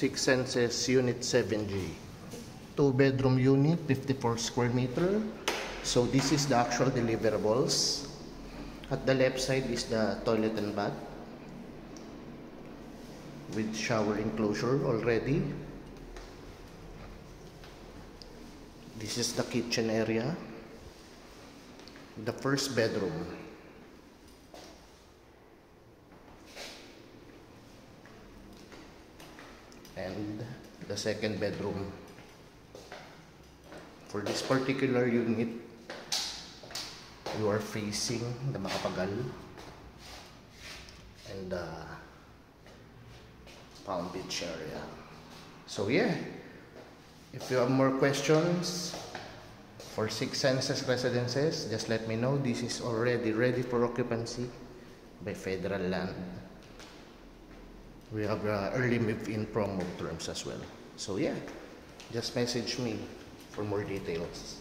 Six Senses Unit 7G. 2-bedroom unit, 54 square meter. So this is the actual deliverables. At the left side is the toilet and bath with shower enclosure already. This is the kitchen area. The first bedroom. And the second bedroom. For this particular unit, you are facing the Macapagal and the Palm Beach area. So yeah, if you have more questions for Six Senses Residences, just let me know. This is already ready for occupancy by Federal Land. We have early move-in promo terms as well. So yeah, just message me for more details.